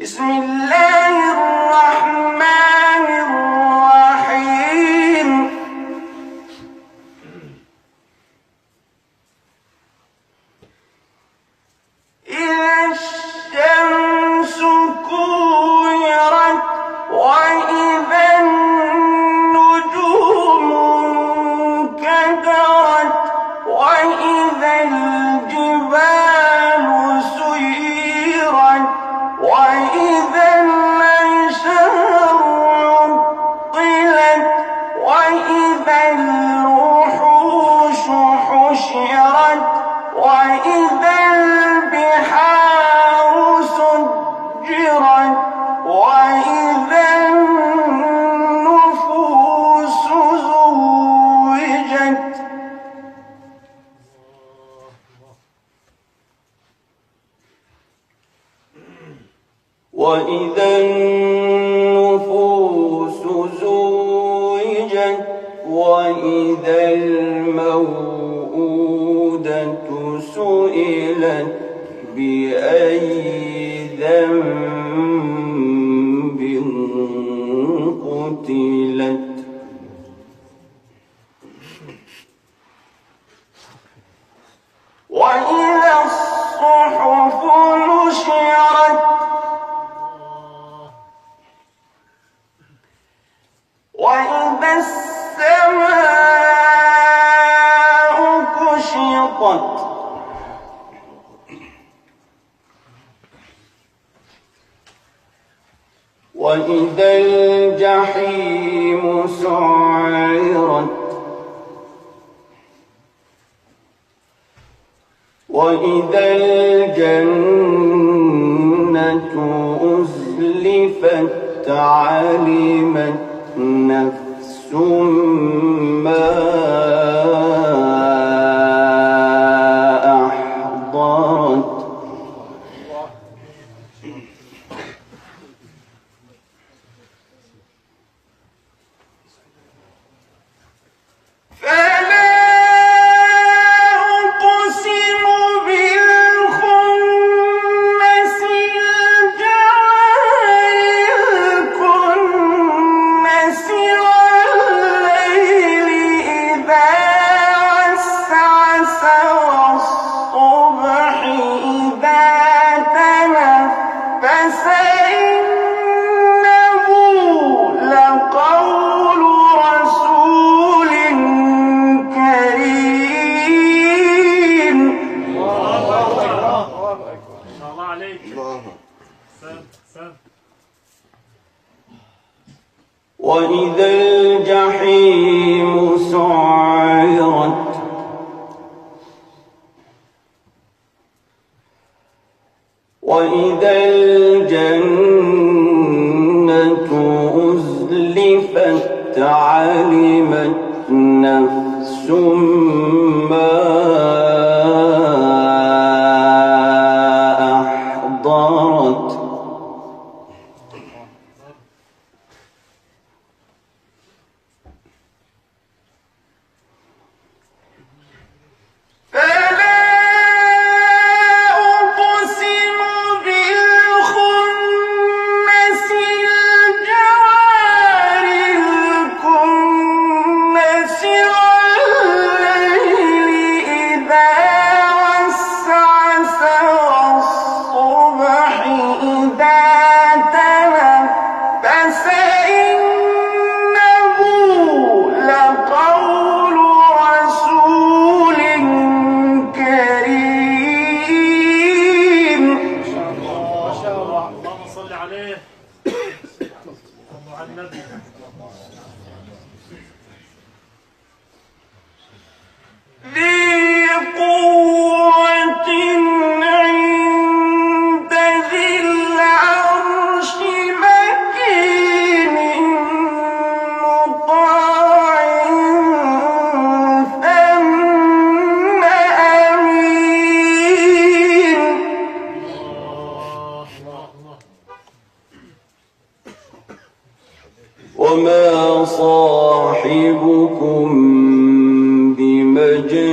بسم الله الرحمن الرحيم. إذا الشمس كورت وإذا النجوم انكدرت وإذا الجبال سيرت وإذا العشار عطلت وإذا الوحوش حشرت وإذا البحار سجرت وإذا النفوس زوجت وإذا النفوس زوجت وإذا الموءودة سئلت بأي ذنب قتلت وإذا الصحف نشرت وإذا السماء كشطت وإذا الجحيم سعرت وإذا الجنة أزلفت علمت نفس ما أحضرت فلا أقسم بالخنس الجوار الكنس والليل إذا عسعس والصبح إذا تنفس إنه لقول رسول كريم. الله عليك. سم. وإذا الجحيم سعرت وإذا الجنة أزلفت علمت نفس ما أحضرت فلا أقسم بالخنس الجوار الكنس والليل إذا عسعس والصبح إذا تنفس إنه لقول رسول كريم. ما شاء الله. اللهم صل عليه. على النبي. ذي قوة عند ذي العرش مكين مطاع ثم أمين. وما صاحبكم بمجنون